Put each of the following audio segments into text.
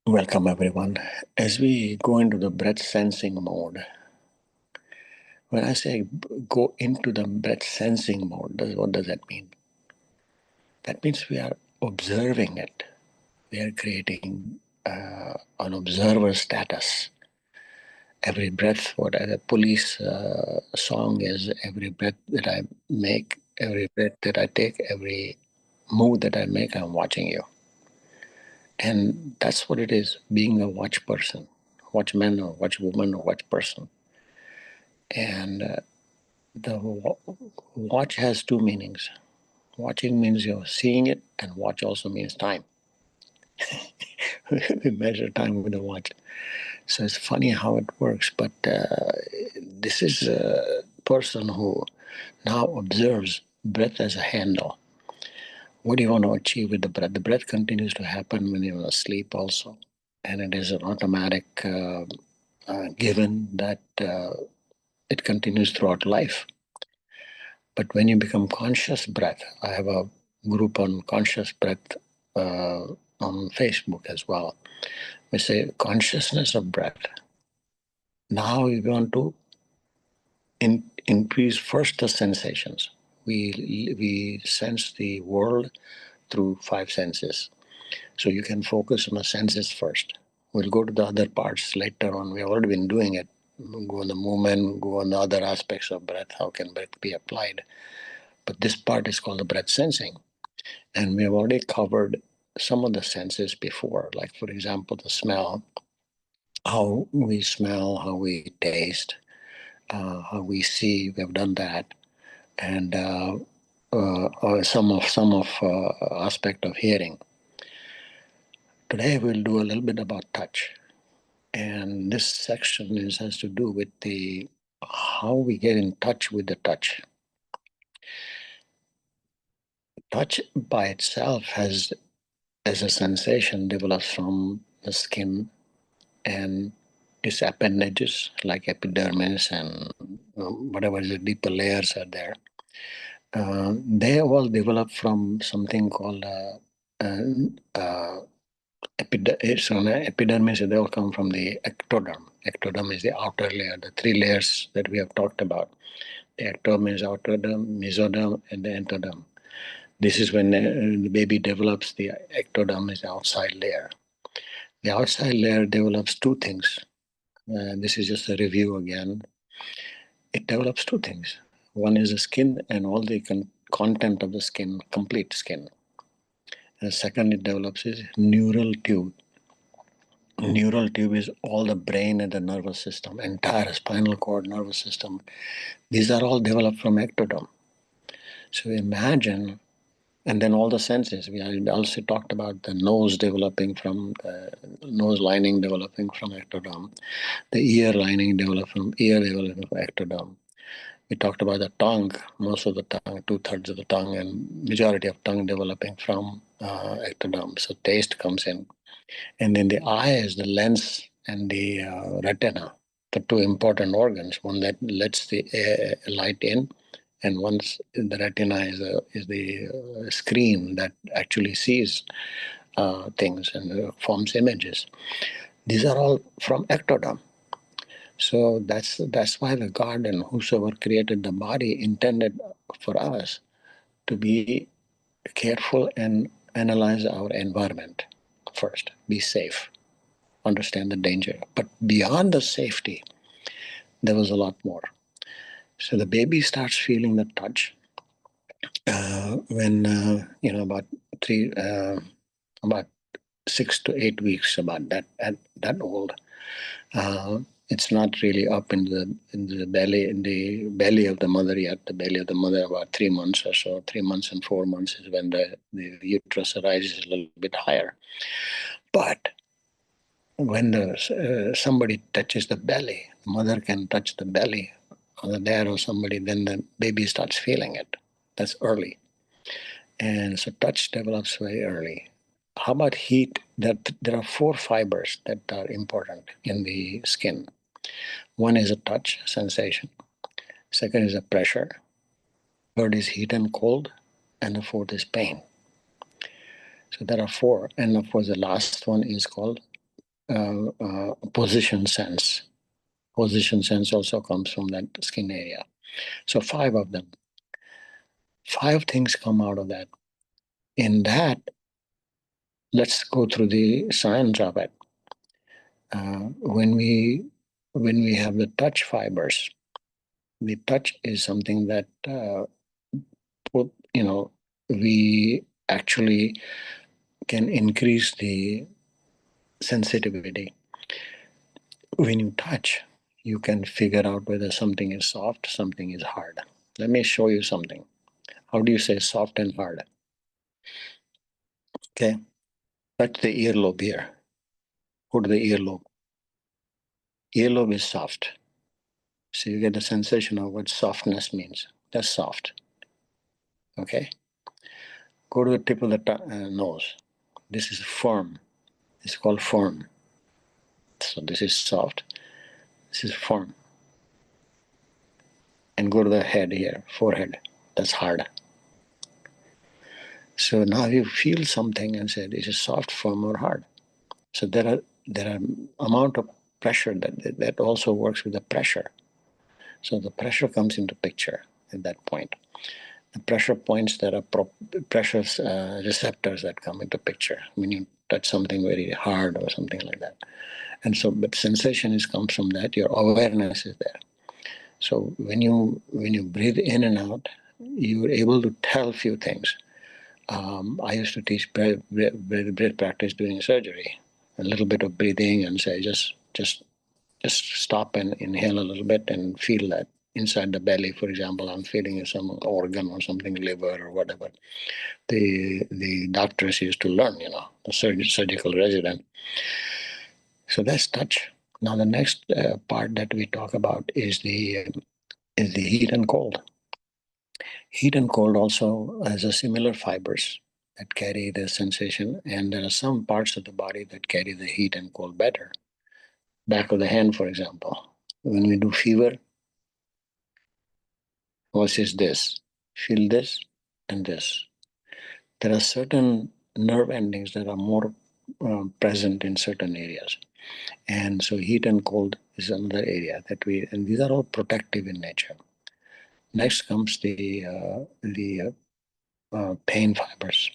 Welcome, everyone. As we go into the breath sensing mode, when I say go into the breath sensing mode, what does that mean? That means we are observing it. We are creating an observer status. Every breath, what a police song is, every breath that I make, every breath that I take, every move that I make, I'm watching you. And that's what it is, being a watch person, watchman or watchwoman or watch person. And the watch has two meanings. Watching means you're seeing it, and watch also means time. We measure time with a watch. So it's funny how it works. But this is a person who now observes breath as a handle. What do you want to achieve with the breath? The breath continues to happen when you're asleep also. And it is an automatic given that it continues throughout life. But when you become conscious breath, I have a group on conscious breath on Facebook as well. We say consciousness of breath. Now we want to increase first the sensations. We sense the world through five senses. So you can focus on the senses first. We'll go to the other parts later on. We've already been doing it. Go on the movement, go on the other aspects of breath. How can breath be applied? But this part is called the breath sensing. And we have already covered some of the senses before, like, for example, the smell, how we smell, how we taste, how we see. We have done that. And some of aspect of hearing. Today we'll do a little bit about touch. And this section has to do with the how we get in touch with the touch. Touch by itself has as a sensation develops from the skin and its appendages like epidermis and whatever the deeper layers are there. They all develop from something called epidermis. They all come from the ectoderm. Ectoderm is the outer layer, the three layers that we have talked about. The ectoderm is outer derm, mesoderm, and the endoderm. This is when the baby develops. The ectoderm is the outside layer. The outside layer develops two things. This is just a review again. It develops two things. One is the skin and all the content of the skin, complete skin. And the second it develops is neural tube. Neural tube is all the brain and the nervous system, entire spinal cord, nervous system. These are all developed from ectoderm. So imagine, and then all the senses. We also talked about the nose developing from nose lining developing from ectoderm, the ear lining developing from ectoderm. We talked about the tongue, most of the tongue, 2/3 of the tongue, and majority of tongue developing from ectoderm. So taste comes in. And then the eye is the lens and the retina, the two important organs, one that lets the light in, and once the retina is the screen that actually sees things and forms images. These are all from ectoderm. So that's why the God and whosoever created the body intended for us to be careful and analyze our environment first, be safe, understand the danger. But beyond the safety, there was a lot more. So the baby starts feeling the touch when about three, about 6 to 8 weeks, about that old. It's not really up in the belly of the mother yet. The belly of the mother about 3 months or so. 3 months and 4 months is when the uterus rises a little bit higher. But when somebody touches the belly, the mother can touch the belly on the dad or somebody, then the baby starts feeling it. That's early. And so touch develops very early. How about heat? There are four fibers that are important in the skin. One is a touch sensation. Second is a pressure. Third is heat and cold. And the fourth is pain. So there are four. And of course, the last one is called position sense. Position sense also comes from that skin area. So 5 of them. 5 things come out of that. In that, let's go through the science of it. When we have the touch fibers, the touch is something that we actually can increase the sensitivity. When you touch, you can figure out whether something is soft, something is hard. Let me show you something. How do you say soft and hard? Okay, touch the earlobe here. Go to the earlobe. Earlobe is soft. So you get the sensation of what softness means. That's soft. Okay? Go to the tip of the nose. This is firm. It's called firm. So this is soft. This is firm. And go to the head here, forehead. That's hard. So now you feel something and say, this is soft, firm, or hard. So there are amount of pressure that also works with the pressure. So the pressure comes into picture at that point. The pressure points that are pressure receptors that come into picture when you touch something very hard or something like that. And so, but sensation comes from that. Your awareness is there. So when you breathe in and out, you're able to tell a few things. I used to teach breath practice during surgery. A little bit of breathing and say just stop and inhale a little bit and feel that inside the belly. For example, I'm feeling some organ or something, liver or whatever. The doctors used to learn, the surgical resident. So that's touch. Now the next part that we talk about is the heat and cold. Heat and cold also has a similar fibers that carry the sensation, and there are some parts of the body that carry the heat and cold better. Back of the hand, for example. When we do fever, versus this, feel this and this. There are certain nerve endings that are more present in certain areas. And so heat and cold is another area and these are all protective in nature. Next comes the pain fibers.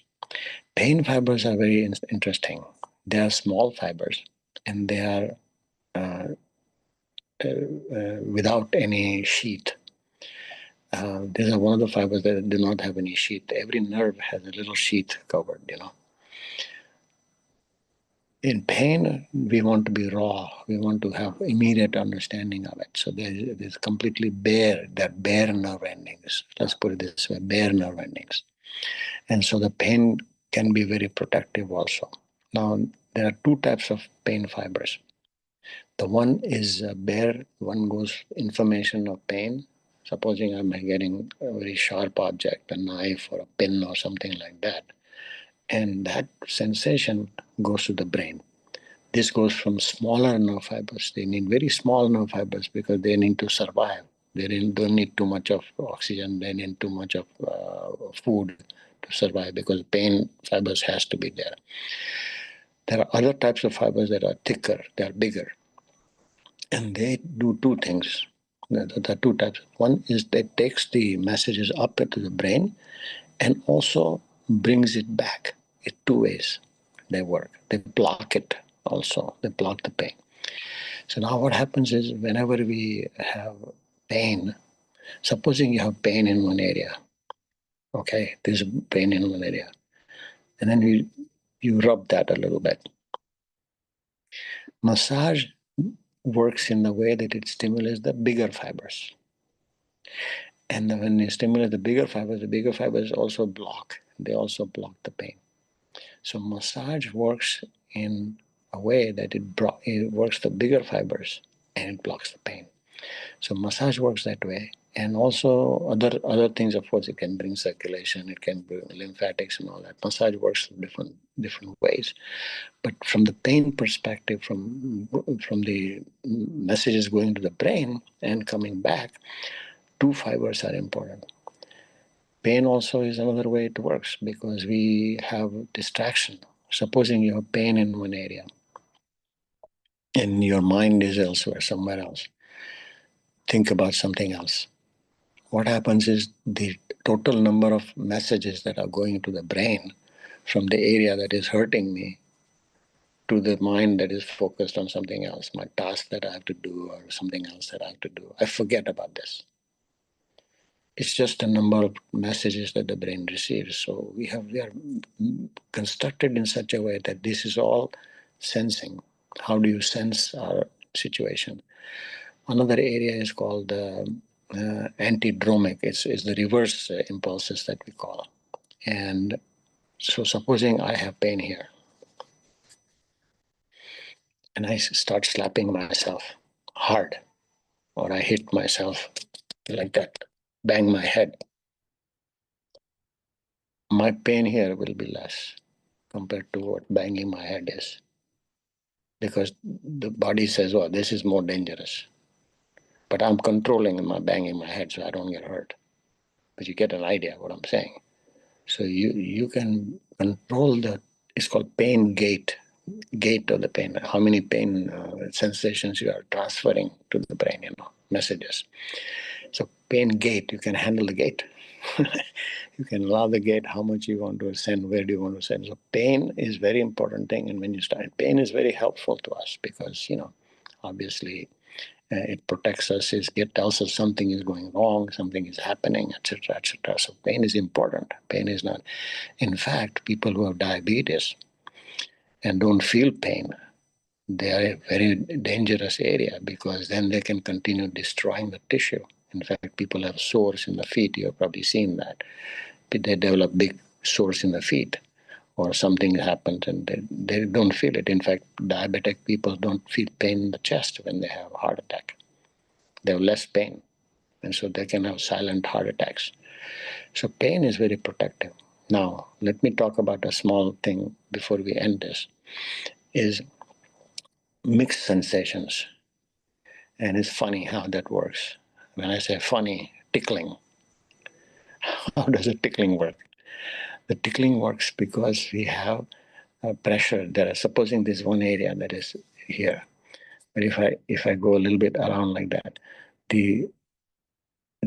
Pain fibers are very interesting. They are small fibers and they are without any sheath. These are one of the fibers that do not have any sheath. Every nerve has a little sheath covered. In pain, we want to be raw. We want to have immediate understanding of it. So there's completely bare, they're bare nerve endings. Let's put it this way, bare nerve endings. And so the pain can be very protective also. Now, there are 2 types of pain fibers. The one is bare, one goes information of pain. Supposing I'm getting a very sharp object, a knife or a pin or something like that. And that sensation goes to the brain. This goes from smaller nerve fibers. They need very small nerve fibers because they need to survive. They don't need too much of oxygen. They need too much of food to survive because pain fibers has to be there. There are other types of fibers that are thicker. They are bigger. And they do 2 things. There are 2 types. One is that takes the messages up into the brain and also brings it back. In 2 ways they work. They block it also. They block the pain. So now what happens is whenever we have pain, supposing you have pain in one area, okay, there's pain in one area, and then you rub that a little bit. Massage works in the way that it stimulates the bigger fibers. And when you stimulate the bigger fibers also block. They also block the pain. So massage works in a way that it works the bigger fibers and it blocks the pain. So massage works that way. And also other things, of course, it can bring circulation, it can bring lymphatics and all that. Massage works different ways. But from the pain perspective, from the messages going to the brain and coming back, 2 fibers are important. Pain also is another way it works because we have distraction. Supposing you have pain in one area, and your mind is elsewhere, somewhere else. Think about something else. What happens is the total number of messages that are going to the brain from the area that is hurting me to the mind that is focused on something else, my task that I have to do or something else that I have to do. I forget about this. It's just a number of messages that the brain receives. So we are constructed in such a way that this is all sensing. How do you sense our situation? Another area is called antidromic. It's the reverse impulses that we call. And so supposing I have pain here and I start slapping myself hard, or I hit myself like that, bang my head, my pain here will be less compared to what banging my head is. Because the body says, oh, this is more dangerous. But I'm controlling my banging my head so I don't get hurt. But you get an idea of what I'm saying. So you can control the, it's called pain gate of the pain, how many pain sensations you are transferring to the brain, messages. So pain gate, you can handle the gate. You can allow the gate how much you want to send, where do you want to send. So pain is very important thing. And when you start, pain is very helpful to us because, obviously it protects us, it tells us something is going wrong, something is happening, etc., etc. So pain is important. Pain is not. In fact, people who have diabetes and don't feel pain, they are a very dangerous area because then they can continue destroying the tissue. In fact, people have sores in the feet. You have probably seen that. They develop big sores in the feet or something happens and they don't feel it. In fact, diabetic people don't feel pain in the chest when they have a heart attack. They have less pain, and so they can have silent heart attacks. So pain is very protective. Now, let me talk about a small thing before we end this, is mixed sensations. And it's funny how that works. When I say funny, tickling. How does a tickling work? The tickling works because we have a pressure there. Supposing there's one area that is here, but if I go a little bit around like that, the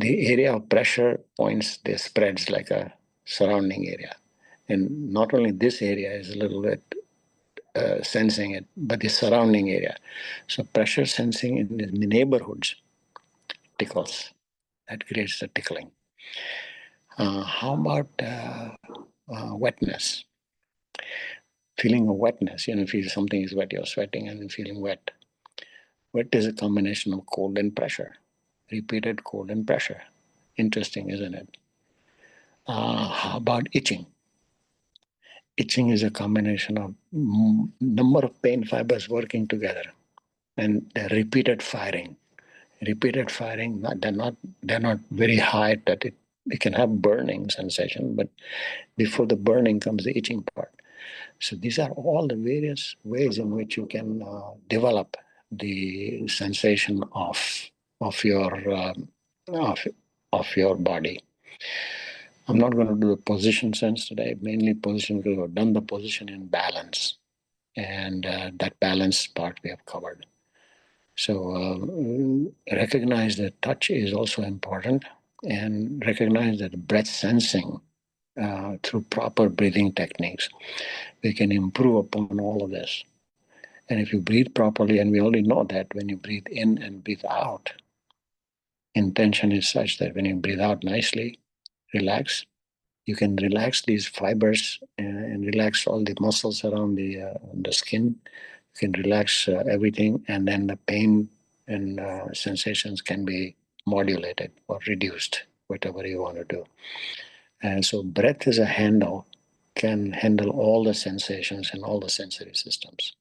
area of pressure points they spreads like a surrounding area, and not only this area is a little bit sensing it, but the surrounding area. So pressure sensing in the neighborhoods tickles. That creates the tickling. How about wetness? Feeling of wetness. If something is wet, you're sweating and feeling wet. Wet is a combination of cold and pressure, repeated cold and pressure. Interesting, isn't it? How about itching? Itching is a combination of number of pain fibers working together and the repeated firing. Repeated firing, they're not very high that it can have burning sensation, but before the burning comes the itching part. So these are all the various ways in which you can develop the sensation of your of, of your body. I'm not going to do the position sense today. Mainly position because we've done the position in balance, and that balance part we have covered. So recognize that touch is also important, and recognize that breath sensing through proper breathing techniques, we can improve upon all of this. And if you breathe properly, and we already know that when you breathe in and breathe out, intention is such that when you breathe out nicely, relax, you can relax these fibers and relax all the muscles around the skin. You can relax everything, and then the pain and sensations can be modulated or reduced, whatever you want to do. And so breath is a handle, can handle all the sensations and all the sensory systems.